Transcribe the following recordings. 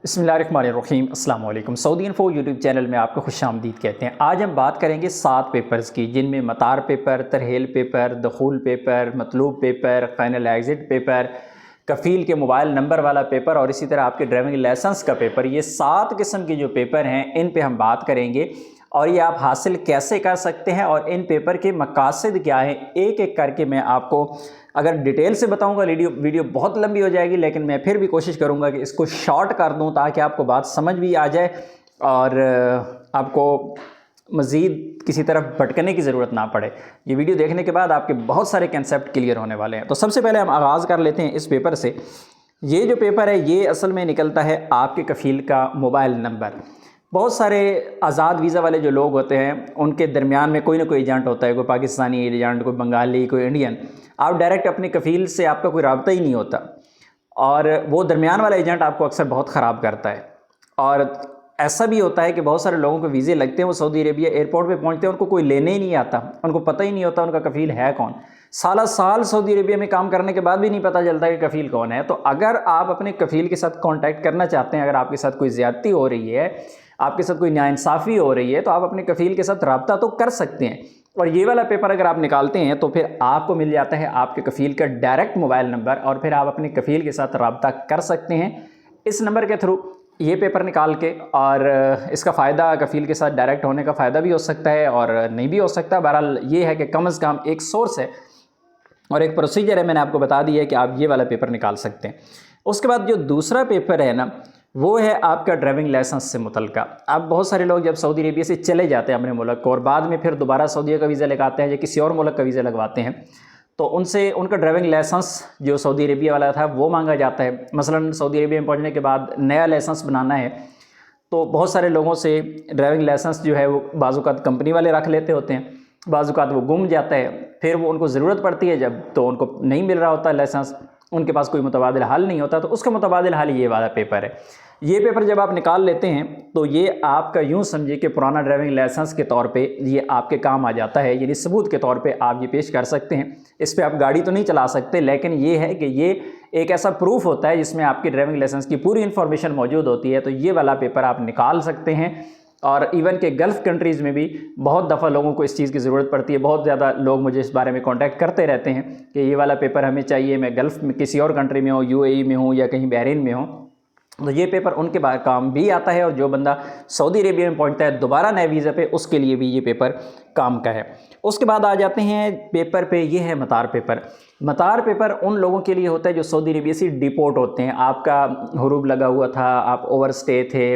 बिस्मिल्लाहिर्रहमानिर्रहीम अस्सलाम वालेकुम। सऊदी इन्फो यूट्यूब चैनल में आपको खुश आमदीद कहते हैं। आज हम बात करेंगे 7 पेपर्स की, जिनमें मतार पेपर, तरहील पेपर, दखूल पेपर, मतलूब पेपर, फाइनल एग्ज़िट पेपर, कफ़ील के मोबाइल नंबर वाला पेपर और इसी तरह आपके ड्राइविंग लाइसेंस का पेपर। ये 7 किस्म के जो पेपर हैं इन पे हम बात करेंगे और ये आप हासिल कैसे कर सकते हैं और इन पेपर के मकासद क्या हैं, एक एक करके मैं आपको अगर डिटेल से बताऊंगा वीडियो बहुत लंबी हो जाएगी, लेकिन मैं फिर भी कोशिश करूंगा कि इसको शॉर्ट कर दूं ताकि आपको बात समझ भी आ जाए और आपको मज़ीद किसी तरफ भटकने की ज़रूरत ना पड़े। ये वीडियो देखने के बाद आपके बहुत सारे कंसेप्ट क्लियर होने वाले हैं। तो सबसे पहले हम आगाज़ कर लेते हैं इस पेपर से। ये जो पेपर है ये असल में निकलता है आपके कफ़ील का मोबाइल नंबर। बहुत सारे आज़ाद वीज़ा वाले जो लोग होते हैं उनके दरमियान में कोई ना कोई एजेंट होता है, कोई पाकिस्तानी एजेंट, कोई बंगाली, कोई इंडियन। आप डायरेक्ट अपने कफ़ील से आपका कोई राब्ता ही नहीं होता और वो दरमियान वाला एजेंट आपको अक्सर बहुत ख़राब करता है। और ऐसा भी होता है कि बहुत सारे लोगों को वीज़े लगते हैं, वो सऊदी अरेबिया एयरपोर्ट पे पहुंचते हैं, उनको कोई लेने ही नहीं आता, उनको पता ही नहीं होता उनका कफ़ील है कौन। साल सऊदी अरेबिया में काम करने के बाद भी नहीं पता चलता कि कफ़ील कौन है। तो अगर आप अपने कफ़ील के साथ कॉन्टैक्ट करना चाहते हैं, अगर आपके साथ कोई ज़्यादती हो रही है, आपके साथ कोई नाइंसाफ़ी हो रही है, तो आप अपने कफ़ील के साथ रब्ता तो कर सकते हैं। और ये वाला पेपर अगर आप निकालते हैं तो फिर आपको मिल जाता है आपके कफ़ील का डायरेक्ट मोबाइल नंबर और फिर आप अपने कफ़ील के साथ रब्ता कर सकते हैं इस नंबर के थ्रू ये पेपर निकाल के। और इसका फ़ायदा कफ़ील के साथ डायरेक्ट होने का फ़ायदा भी हो सकता है और नहीं भी हो सकता। बहरहाल ये है कि कम से कम एक सोर्स है और एक प्रोसीजर है, मैंने आपको बता दिया है कि आप ये वाला पेपर निकाल सकते हैं। उसके बाद जो दूसरा पेपर है ना, वो है आपका ड्राइविंग लाइसेंस से मुतल्लिका। अब बहुत सारे लोग जब सऊदी अरेबिया से चले जाते हैं अपने मुल्क को और बाद में फिर दोबारा सऊदी का वीज़ा लगाते हैं या किसी और मुल्क का वीज़ा लगवाते हैं, तो उनसे उनका ड्राइविंग लाइसेंस जो सऊदी अरेबिया वाला था वो मांगा जाता है। मसलन सऊदी अरेबिया में पहुंचने के बाद नया लाइसेंस बनाना है तो बहुत सारे लोगों से ड्राइविंग लाइसेंस जो है वो बाज़-औक़ात कंपनी वाले रख लेते होते हैं, बाज़-औक़ात वो गुम जाता है, फिर वो उनको ज़रूरत पड़ती है जब तो उनको नहीं मिल रहा होता लाइसेंस, उनके पास कोई मुतबादिल हाल नहीं होता। तो उसका मुतबादिल हाल ये वाला पेपर है। ये पेपर जब आप निकाल लेते हैं तो ये आपका यूँ समझिए कि पुराना ड्राइविंग लाइसेंस के तौर पे ये आपके काम आ जाता है, यानी सबूत के तौर पे आप ये पेश कर सकते हैं। इस पे आप गाड़ी तो नहीं चला सकते, लेकिन ये है कि ये एक ऐसा प्रूफ होता है जिसमें आपकी ड्राइविंग लाइसेंस की पूरी इन्फॉर्मेशन मौजूद होती है। तो ये वाला पेपर आप निकाल सकते हैं। और इवन के गल्फ़ कंट्रीज़ में भी बहुत दफ़ा लोगों को इस चीज़ की ज़रूरत पड़ती है। बहुत ज़्यादा लोग मुझे इस बारे में कांटेक्ट करते रहते हैं कि ये वाला पेपर हमें चाहिए, मैं गल्फ़ में किसी और कंट्री में हूँ, यूएई में हूँ या कहीं बहरीन में हूँ, तो ये पेपर उनके बाद काम भी आता है। और जो बंदा सऊदी अरेबिया में पहुंचता है दोबारा नए वीज़ा पे, उसके लिए भी ये पेपर काम का है। उसके बाद आ जाते हैं पेपर पे, ये है मतार पेपर। मतार पेपर उन लोगों के लिए होता है जो सऊदी अरेबिया से डिपोर्ट होते हैं। आपका हुरूब लगा हुआ था, आप ओवर स्टे थे,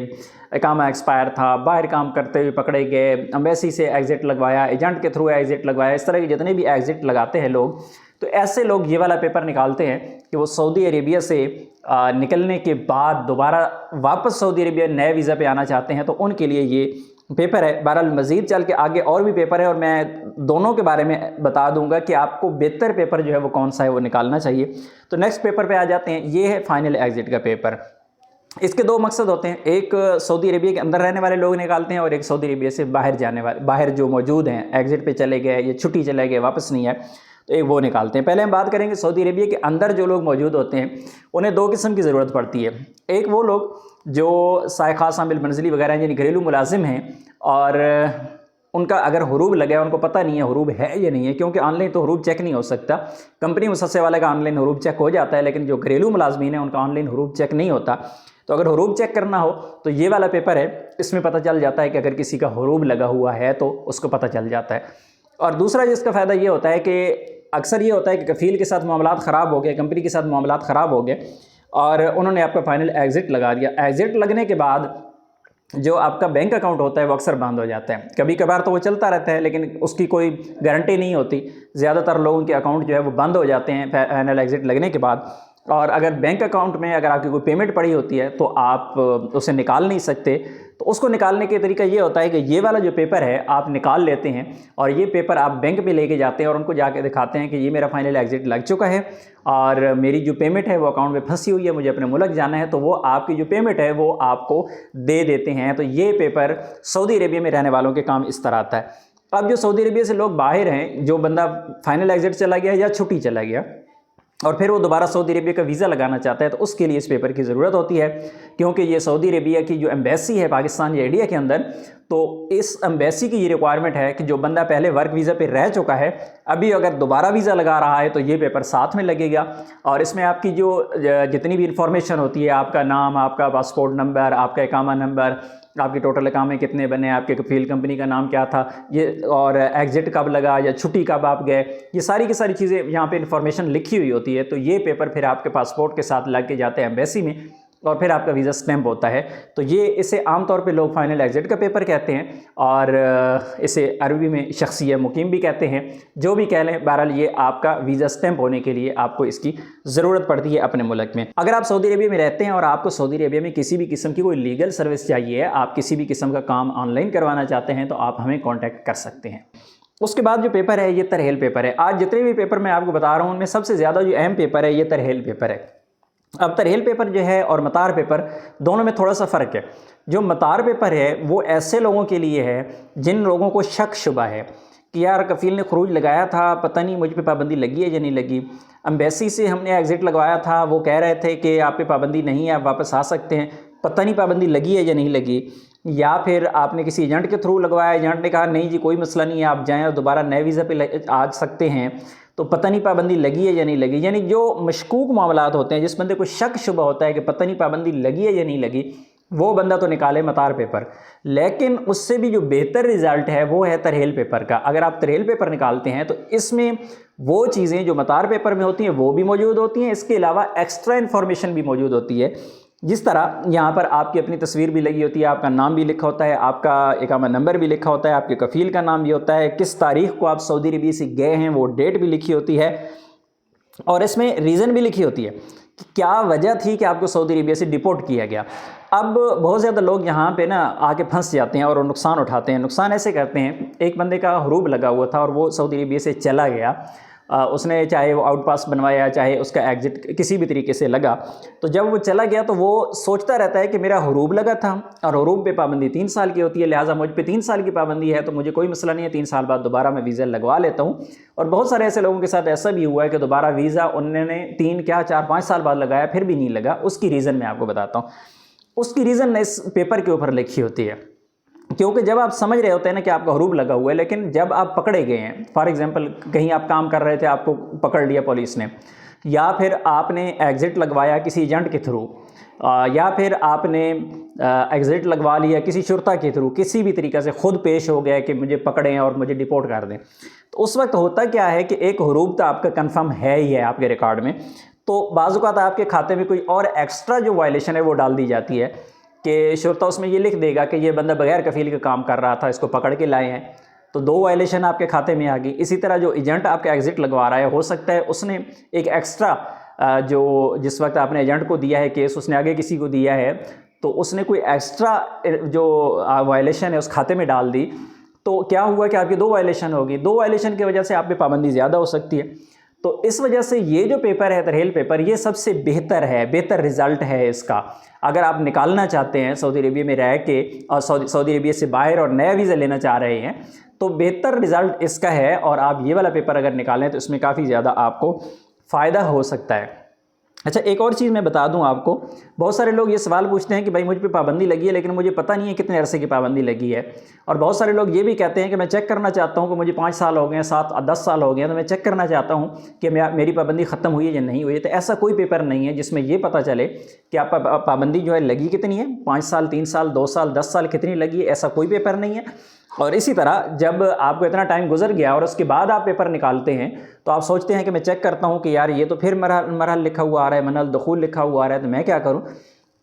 इकामा एक्सपायर था, बाहर काम करते हुए पकड़े गए, एम्बेसी से एग्ज़िट लगवाया, एजेंट के थ्रू एग्ज़िट लगवाया, इस तरह के जितने भी एग्ज़िट लगाते हैं लोग, तो ऐसे लोग ये वाला पेपर निकालते हैं कि वो सऊदी अरेबिया से निकलने के बाद दोबारा वापस सऊदी अरेबिया नए वीज़ा पे आना चाहते हैं, तो उनके लिए ये पेपर है। बहरहाल मज़ीद चल के आगे और भी पेपर है और मैं दोनों के बारे में बता दूंगा कि आपको बेहतर पेपर जो है वो कौन सा है वो निकालना चाहिए। तो नेक्स्ट पेपर पे आ जाते हैं, ये है फाइनल एग्ज़िट का पेपर। इसके 2 मकसद होते हैं, एक सऊदी अरेबिया के अंदर रहने वाले लोग निकालते हैं और एक सऊदी अरेबिया से बाहर जाने वाले, बाहर जो मौजूद हैं, एग्ज़िट पे चले गए या छुट्टी चले गए, वापस नहीं आए, तो एक वो निकालते हैं। पहले हम बात करेंगे सऊदी अरेबिया के अंदर जो लोग मौजूद होते हैं उन्हें 2 किस्म की ज़रूरत पड़ती है। एक वो लोग जो साय खास आमिल मंजिली वगैरह यानी घरेलू मुलाजिम हैं और उनका अगर हुरूब लगा है, उनको पता नहीं है हुरूब है या नहीं है, क्योंकि ऑनलाइन तो हुरूब चेक नहीं हो सकता। कंपनी मुसस्से वाले का ऑनलाइन हुरूब चेक हो जाता है, लेकिन जो घरेलू मुलाजमीन है उनका ऑनलाइन हुरूब चेक नहीं होता। तो अगर हुरूब चेक करना हो तो ये वाला पेपर है, इसमें पता चल जाता है कि अगर किसी का हुरूब लगा हुआ है तो उसको पता चल जाता है। और दूसरा जिसका फ़ायदा ये होता है कि अक्सर ये होता है कि कफ़ील के साथ मामलात ख़राब हो गए, कंपनी के साथ मामलात ख़राब हो गए और उन्होंने आपका फाइनल एग्ज़िट लगा दिया। एग्ज़िट लगने के बाद जो आपका बैंक अकाउंट होता है वो अक्सर बंद हो जाता है। कभी कभार तो वो चलता रहता है लेकिन उसकी कोई गारंटी नहीं होती। ज़्यादातर लोगों के अकाउंट जो है वो बंद हो जाते हैं फाइनल एग्ज़िट लगने के बाद। और अगर बैंक अकाउंट में अगर आपकी कोई पेमेंट पड़ी होती है तो आप उसे निकाल नहीं सकते। तो उसको निकालने के तरीका ये होता है कि ये वाला जो पेपर है आप निकाल लेते हैं और ये पेपर आप बैंक पे लेके जाते हैं और उनको जाके दिखाते हैं कि ये मेरा फाइनल एग्ज़िट लग चुका है और मेरी जो पेमेंट है वो अकाउंट में फंसी हुई है, मुझे अपने मुल्क जाना है, तो वो आपकी जो पेमेंट है वो आपको दे देते हैं। तो ये पेपर सऊदी अरेबिया में रहने वालों के काम इस तरह आता है। अब जो सऊदी अरेबिया से लोग बाहर हैं, जो बंदा फाइनल एग्ज़िट चला गया या छुट्टी चला गया, اور پھر وہ دوبارہ سعودی عربیہ کا ویزا لگانا چاہتا ہے تو اس کے لیے اس پیپر کی ضرورت ہوتی ہے، کیونکہ یہ سعودی عربیہ کی جو ایمبیسی ہے پاکستان یا انڈیا کے اندر، تو اس ایمبیسی کی یہ ریکوائرمنٹ ہے کہ جو بندہ پہلے ورک ویزا پہ رہ چکا ہے ابھی اگر دوبارہ ویزا لگا رہا ہے تو یہ پیپر ساتھ میں لگے گا، اور اس میں آپ کی جو جتنی بھی انفارمیشن ہوتی ہے، آپ کا نام، آپ کا پاسپورٹ نمبر، آپ کا اقامہ نمبر، آپ کے ٹوٹل اقامے کتنے بنے، آپ کے کفیل کمپنی کا نام کیا تھا، یہ اور ایگزٹ کب لگا یا چھٹی کب آپ گئے، یہ ساری کی ساری چیزیں یہاں پہ انفارمیشن لکھی ہوئی ہوتی ہے۔ تو یہ پیپر پھر آپ کے پاسپورٹ کے ساتھ لگ کے جاتے ہیں ایمبیسی میں، اور پھر آپ کا ویزا سٹیمپ ہوتا ہے۔ تو یہ اسے عام طور پہ لوگ فائنل ایگزٹ کا پیپر کہتے ہیں، اور اسے عربی میں شخصیہ مقیم بھی کہتے ہیں، جو بھی کہہ لیں، بہرحال یہ آپ کا ویزا سٹیمپ ہونے کے لیے آپ کو اس کی ضرورت پڑتی ہے اپنے ملک میں۔ اگر آپ سعودی عربیہ میں رہتے ہیں اور آپ کو سعودی عربیہ میں کسی بھی قسم کی کوئی لیگل سروس چاہیے، آپ کسی بھی قسم کا کام آن لائن کروانا چاہتے ہیں، تو آپ ہمیں کانٹیکٹ کر سکتے ہیں۔ اس کے بعد جو پیپر ہے یہ ترحیل پیپر ہے۔ آج جتنے بھی پیپر میں آپ کو بتا رہا ہوں ان میں سب سے زیادہ جو اہم پیپر ہے یہ ترحیل پیپر ہے۔ اب ترحیل پیپر جو ہے اور مطار پیپر دونوں میں تھوڑا سا فرق ہے۔ جو مطار پیپر ہے وہ ایسے لوگوں کے لیے ہے جن لوگوں کو شک شبہ ہے کہ یار کفیل نے خروج لگایا تھا، پتہ نہیں مجھ پہ پابندی لگی ہے یا نہیں لگی، ایمبیسی سے ہم نے ایگزٹ لگوایا تھا، وہ کہہ رہے تھے کہ آپ پہ پابندی نہیں ہے، آپ واپس آ سکتے ہیں، پتہ نہیں پابندی لگی ہے یا نہیں لگی، یا پھر آپ نے کسی ایجنٹ کے تھرو لگوایا، ایجنٹ نے کہا نہیں جی کوئی مسئلہ نہیں ہے، آپ جائیں اور دوبارہ نئے ویزا پہ آ سکتے ہیں، تو پتہ نہیں پابندی لگی ہے یا نہیں لگی۔ یعنی جو مشکوک معاملات ہوتے ہیں، جس بندے کو شک شبہ ہوتا ہے کہ پتہ نہیں پابندی لگی ہے یا نہیں لگی، وہ بندہ تو نکالے مطار پیپر۔ لیکن اس سے بھی جو بہتر رزلٹ ہے وہ ہے ترحیل پیپر کا۔ اگر آپ ترحیل پیپر نکالتے ہیں تو اس میں وہ چیزیں جو مطار پیپر میں ہوتی ہیں وہ بھی موجود ہوتی ہیں، اس کے علاوہ ایکسٹرا انفارمیشن بھی موجود ہوتی ہے۔ جس طرح یہاں پر آپ کی اپنی تصویر بھی لگی ہوتی ہے، آپ کا نام بھی لکھا ہوتا ہے، آپ کا اقامہ نمبر بھی لکھا ہوتا ہے، آپ کے کفیل کا نام بھی ہوتا ہے، کس تاریخ کو آپ سعودی عربیہ سے گئے ہیں وہ ڈیٹ بھی لکھی ہوتی ہے، اور اس میں ریزن بھی لکھی ہوتی ہے کہ کیا وجہ تھی کہ آپ کو سعودی عربیہ سے ڈپورٹ کیا گیا۔ اب بہت زیادہ لوگ یہاں پہ نا آ کے پھنس جاتے ہیں اور نقصان اٹھاتے ہیں۔ نقصان ایسے کرتے ہیں، ایک بندے کا حروب لگا ہوا تھا اور وہ سعودی عربیہ سے چلا گیا، اس نے چاہے وہ آؤٹ پاس بنوایا چاہے اس کا ایگزٹ کسی بھی طریقے سے لگا، تو جب وہ چلا گیا تو وہ سوچتا رہتا ہے کہ میرا حروب لگا تھا اور حروب پہ پابندی 3 سال کی ہوتی ہے، لہٰذا مجھ پہ 3 سال کی پابندی ہے تو مجھے کوئی مسئلہ نہیں ہے، 3 سال بعد دوبارہ میں ویزا لگوا لیتا ہوں۔ اور بہت سارے ایسے لوگوں کے ساتھ ایسا بھی ہوا ہے کہ دوبارہ ویزا انہوں نے 3 کیا 4-5 سال بعد لگایا پھر بھی نہیں لگا۔ اس کی ریزن میں آپ کو بتاتا ہوں، اس کی ریزن اس پیپر کے اوپر لکھی ہوتی ہے، کیونکہ جب آپ سمجھ رہے ہوتے ہیں نا کہ آپ کا حروب لگا ہوا ہے، لیکن جب آپ پکڑے گئے ہیں، فار ایگزامپل کہیں آپ کام کر رہے تھے، آپ کو پکڑ لیا پولیس نے، یا پھر آپ نے ایگزٹ لگوایا کسی ایجنٹ کے تھرو، یا پھر آپ نے ایگزٹ لگوا لیا کسی شرطا کے تھرو، کسی بھی طریقے سے خود پیش ہو گیا کہ مجھے پکڑیں اور مجھے ڈپورٹ کر دیں، تو اس وقت ہوتا کیا ہے کہ ایک حروب تو آپ کا کنفرم ہے ہی ہے آپ کے ریکارڈ میں، تو بعض اوقات آپ کے کھاتے میں کوئی اور ایکسٹرا جو وائلیشن ہے وہ ڈال دی جاتی ہے کہ شرطا اس میں یہ لکھ دے گا کہ یہ بندہ بغیر کفیل کا کام کر رہا تھا، اس کو پکڑ کے لائے ہیں، تو 2 وائلیشن آپ کے کھاتے میں آ گئی۔ اسی طرح جو ایجنٹ آپ کا ایگزٹ لگوا رہا ہے، ہو سکتا ہے اس نے ایک ایکسٹرا جو جس وقت آپ نے ایجنٹ کو دیا ہے کیس، اس نے آگے کسی کو دیا ہے، تو اس نے کوئی ایکسٹرا جو وائلیشن ہے اس کھاتے میں ڈال دی، تو کیا ہوا کہ آپ کی 2 وائلیشن ہوگی، 2 وائلیشن کی وجہ سے آپ پہ پابندی زیادہ ہو سکتی ہے۔ تو اس وجہ سے یہ جو پیپر ہے ترحیل پیپر، یہ سب سے بہتر ہے، بہتر رزلٹ ہے اس کا۔ اگر آپ نکالنا چاہتے ہیں سعودی عربیہ میں رہ کے اور سعودی عربیہ سے باہر اور نیا ویزا لینا چاہ رہے ہیں، تو بہتر رزلٹ اس کا ہے، اور آپ یہ والا پیپر اگر نکالیں تو اس میں کافی زیادہ آپ کو فائدہ ہو سکتا ہے۔ اچھا ایک اور چیز میں بتا دوں آپ کو، بہت سارے لوگ یہ سوال پوچھتے ہیں کہ بھائی مجھ پہ پابندی لگی ہے لیکن مجھے پتہ نہیں ہے کتنے عرصے کی پابندی لگی ہے، اور بہت سارے لوگ یہ بھی کہتے ہیں کہ میں چیک کرنا چاہتا ہوں کہ مجھے 5 سال ہو گئے ہیں، 7-10 سال ہو گئے ہیں، تو میں چیک کرنا چاہتا ہوں کہ میری پابندی ختم ہوئی ہے یا نہیں ہوئی ہے۔ تو ایسا کوئی پیپر نہیں ہے جس میں یہ پتہ چلے کہ آپ پابندی جو ہے لگی کتنی ہے، 5 سال 3 سال 2 سال 10 سال کتنی لگی ہے، ایسا کوئی پیپر نہیں ہے۔ اور اسی طرح جب آپ کو اتنا ٹائم گزر گیا اور اس کے بعد آپ پیپر نکالتے ہیں تو آپ سوچتے ہیں کہ میں چیک کرتا ہوں کہ یار یہ تو پھر مرحل لکھا ہوا آ رہا ہے، منال دخول لکھا ہوا آ رہا ہے، تو میں کیا کروں۔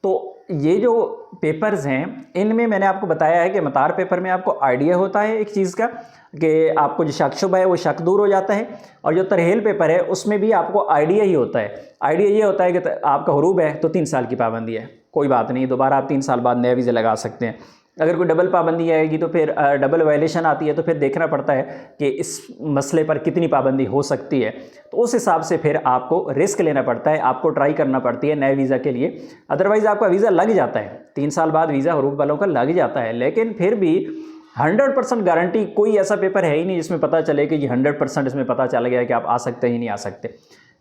تو یہ جو پیپرز ہیں ان میں نے آپ کو بتایا ہے کہ مطار پیپر میں آپ کو آئیڈیا ہوتا ہے ایک چیز کا کہ آپ کو جو شک شبہ ہے وہ شک دور ہو جاتا ہے، اور جو ترحیل پیپر ہے اس میں بھی آپ کو آئیڈیا ہی ہوتا ہے۔ آئیڈیا یہ ہوتا ہے کہ آپ کا حروب ہے تو 3 سال کی پابندی ہے، کوئی بات نہیں، دوبارہ آپ 3 سال بعد نیا ویزا لگا سکتے ہیں۔ اگر کوئی ڈبل پابندی آئے گی تو پھر ڈبل وائلیشن آتی ہے تو پھر دیکھنا پڑتا ہے کہ اس مسئلے پر کتنی پابندی ہو سکتی ہے، تو اس حساب سے پھر آپ کو رسک لینا پڑتا ہے، آپ کو ٹرائی کرنا پڑتی ہے نئے ویزا کے لیے۔ ادروائز آپ کا ویزا لگ جاتا ہے، 3 سال بعد ویزا حروب والوں کا لگ جاتا ہے، لیکن پھر بھی 100% گارنٹی کوئی ایسا پیپر ہے ہی نہیں جس میں پتہ چلے کہ یہ 100% اس میں پتہ چل گیا کہ آپ آ سکتے ہی نہیں آ سکتے۔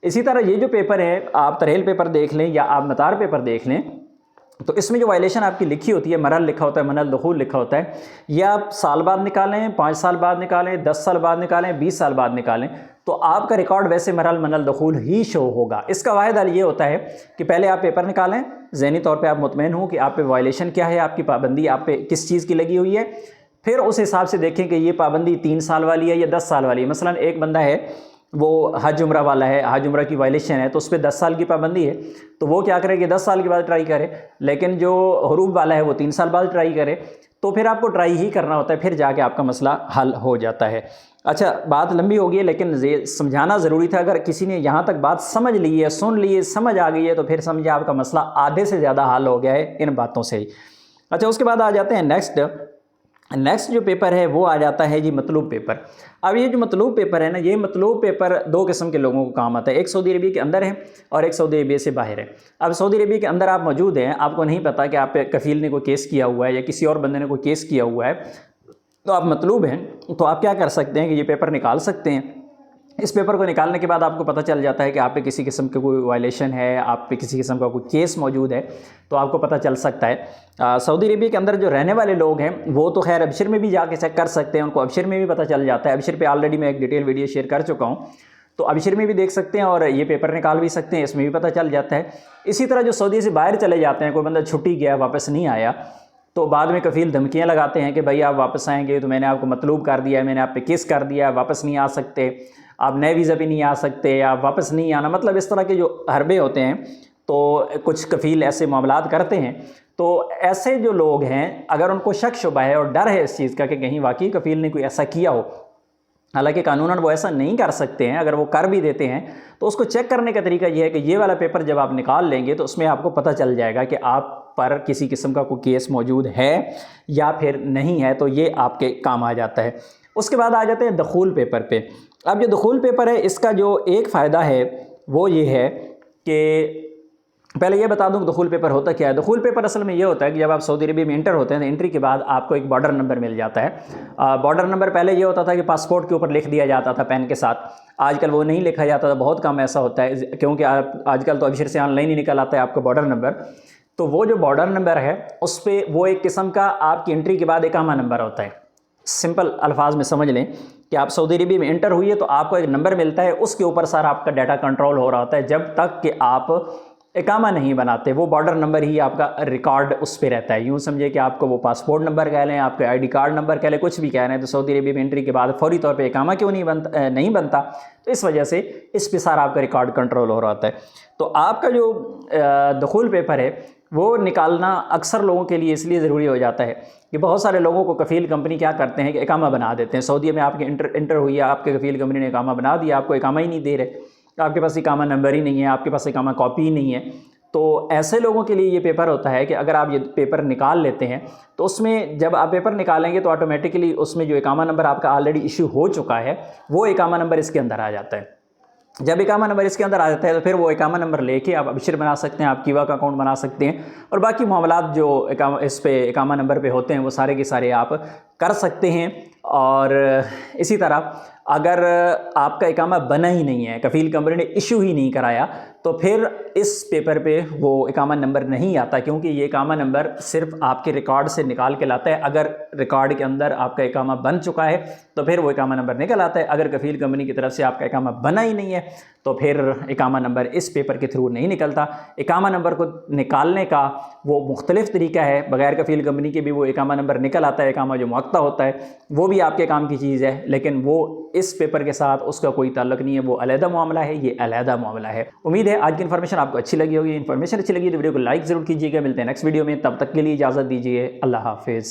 इसी तरह ये जो पेपर है, आप तरहेल पेपर देख लें या आप मतार पेपर देख लें, तो इसमें जो वायलेशन आपकी लिखी होती है, मरल लिखा होता है, मनल दुखूल लिखा होता है, ये आप साल बाद निकालें, 5 साल बाद निकालें, 10 साल बाद निकालें, 20 साल बाद निकालें, तो आपका रिकॉर्ड वैसे मरल मनल दुखूल ही शो होगा। इसका वाहिद हल ये होता है कि पहले आप पेपर निकालें, ज़हनी तौर पे आप मुतमईन हों कि आप पे वायलेशन क्या है, आपकी पाबंदी आप पे किस चीज़ की लगी हुई है, फिर उस हिसाब से देखें कि ये पाबंदी 3 साल वाली है या 10 साल वाली है। मसलन एक बंदा है, वो हज उम्रा वाला है, हज उम्रा की वायलेशन है, तो उस पर 10 साल की पाबंदी है, तो वो क्या करे कि 10 साल के बाद ट्राई करे, लेकिन जो हरूफ वाला है वो 3 साल बाद ट्राई करे, तो फिर आपको ट्राई ही करना होता है, फिर जाके आपका मसला हल हो जाता है। अच्छा, बात लंबी हो गई है, लेकिन ये समझाना ज़रूरी था। अगर किसी ने यहाँ तक बात समझ ली है, सुन ली है, समझ आ गई है, तो फिर समझिए आपका मसला आधे से ज़्यादा हल हो गया है इन बातों से ही। अच्छा, उसके बाद आ जाते हैं नेक्स्ट जो पेपर है वो आ जाता है जी मतलूब पेपर। अब ये जो मतलूब पेपर है ना, ये मतलूब पेपर 2 किस्म के लोगों को काम आता है, एक सऊदी अरबिया के अंदर है और एक सऊदी अरबिया से बाहर है। अब सऊदी अरबिया के अंदर आप मौजूद हैं, आपको नहीं पता कि आप पे कफ़ील ने कोई केस किया हुआ है या किसी और बंदे ने कोई केस किया हुआ है, तो आप मतलूब हैं, तो आप क्या कर सकते हैं कि ये पेपर निकाल सकते हैं। इस पेपर को निकालने के बाद आपको पता चल जाता है कि आप पे किसी किस्म का कोई वायलेशन है, आप पे किसी किस्म का कोई केस मौजूद है, तो आपको पता चल सकता है। सऊदी अरबिया के अंदर जो रहने वाले लोग हैं वो तो खैर अबशर में भी जाके चेक कर सकते हैं, उनको अबशर में भी पता चल जाता है। अबशर पे ऑलरेडी मैं एक डिटेल वीडियो शेयर कर चुका हूँ, तो अबशर में भी देख सकते हैं और ये पेपर निकाल भी सकते हैं, इसमें भी पता चल जाता है। इसी तरह जो सऊदी से बाहर चले जाते हैं, कोई बंदा छुट्टी गया वापस नहीं आया, तो बाद में कफ़ील धमकियाँ लगाते हैं कि भाई आप वापस आएंगे तो मैंने आपको मतलूब कर दिया है, मैंने आप पे केस कर दिया है, वापस नहीं आ सकते, आप नए वीज़ा भी नहीं आ सकते, आप वापस नहीं आना, मतलब इस तरह के जो हरबे होते हैं, तो कुछ कफ़ील ऐसे मामलात करते हैं। तो ऐसे जो लोग हैं, अगर उनको शक शुबा है और डर है इस चीज़ का कि कहीं वाकई कफ़ील ने कोई ऐसा किया हो, हालांकि कानूनन वो ऐसा नहीं कर सकते हैं, अगर वो कर भी देते हैं तो उसको चेक करने का तरीका ये है कि ये वाला पेपर जब आप निकाल लेंगे तो उसमें आपको पता चल जाएगा कि आप पर किसी किस्म का कोई केस मौजूद है या फिर नहीं है, तो ये आपके काम आ जाता है। उसके बाद आ जाते हैं दखूल पेपर पे। अब जो दखूल पेपर है, इसका जो एक फ़ायदा है वो ये है कि पहले ये बता दूं दखूल पेपर होता क्या है। दखूल पेपर असल में ये होता है कि जब आप सऊदी अरबिया में इंटर होते हैं तो एंट्री के बाद आपको एक बॉर्डर नंबर मिल जाता है। बॉर्डर नंबर पहले ये होता था कि पासपोर्ट के ऊपर लिख दिया जाता था पेन के साथ, आजकल वो नहीं लिखा जाता था, बहुत कम ऐसा होता है, क्योंकि आजकल तो अबशर से ऑनलाइन ही निकल आता है आपका बॉर्डर नंबर। तो वो जो बॉर्डर नंबर है उस पर वो एक किस्म का आपकी एंट्री के बाद इकामा नंबर होता है। सिंपल अल्फाज में समझ लें कि आप सऊदी अरबिया में एंटर हुई है तो आपको एक नंबर मिलता है, उसके ऊपर सारा आपका डाटा कंट्रोल हो रहा होता है जब तक कि आप इकामा नहीं बनाते। वो बॉर्डर नंबर ही आपका रिकॉर्ड उस पर रहता है। यूँ समझे कि आपको वो पासपोर्ट नंबर कह लें, आपके आईडी कार्ड नंबर कह लें, कुछ भी कह रहे हैं, तो सऊदी अरबिया में एंट्री के बाद फौरी तौर पे इकामा क्यों नहीं बनता, तो इस वजह से इस पे सारा आपका रिकॉर्ड कंट्रोल हो रहा होता है। तो आपका जो दखूल पेपर है वो निकालना अक्सर लोगों के लिए इसलिए ज़रूरी हो जाता है कि बहुत सारे लोगों को कफ़ील कंपनी क्या करते हैं कि इकामा बना देते हैं। सऊदी में आपके इंटर हुई है, आपके कफ़ील कंपनी ने इकामा बना दिया, आपको इकामा ही नहीं दे रहे, आपके पास इकामा नंबर ही नहीं है, आपके पास इकामा कॉपी ही नहीं है। तो ऐसे लोगों के लिए ये पेपर होता है कि अगर आप ये पेपर निकाल लेते हैं तो उसमें जब आप पेपर निकालेंगे तो ऑटोमेटिकली उसमें जो इकामा नंबर आपका ऑलरेडी इशू हो चुका है वो इकामा नंबर इसके अंदर आ जाता है। जब इकामा नंबर इसके अंदर आ जाता है तो फिर वो इकामा नंबर लेके आप अबशर बना सकते हैं, आप कीवा का अकाउंट बना सकते हैं और बाकी मामलात जो इस पे इकामा नंबर पे होते हैं वो सारे के सारे आप कर सकते हैं। और इसी तरह अगर आपका इकामा बना ही नहीं है, कफ़ील कंपनी ने इशू ही नहीं कराया, तो फिर इस पेपर पे वो इकामा नंबर नहीं आता, क्योंकि ये इकामा नंबर सिर्फ आपके रिकॉर्ड से निकाल के लाता है। अगर रिकॉर्ड के अंदर आपका इकामा बन चुका है तो फिर वो इकामा नंबर निकल आता है। अगर कफ़ील कंपनी की तरफ से आपका इकामा बना ही नहीं है तो फिर इकामा नंबर इस पेपर के थ्रू नहीं निकलता। इकामा नंबर को निकालने का वो मुख्तलिफ़ तरीका है, बगैर कफ़ील कंपनी के भी वो इकामा नंबर निकल आता है। इकामा जो मुअक्ता होता है वो भी आपके काम की चीज़ है, लेकिन वो इस पेपर के साथ उसका कोई ताल्लुक नहीं है, वो अलहदा मामला है, ये अलहदा मामला है। उम्मीद है आज की इन्फॉर्मेशन आपको अच्छी लगी होगी। इन्फॉर्मेशन अच्छी लगी तो वीडियो को लाइक ज़रूर कीजिएगा। मिलते हैं नेक्स्ट वीडियो में, तब तक के लिए इजाज़त दीजिए। अल्लाह हाफिज़।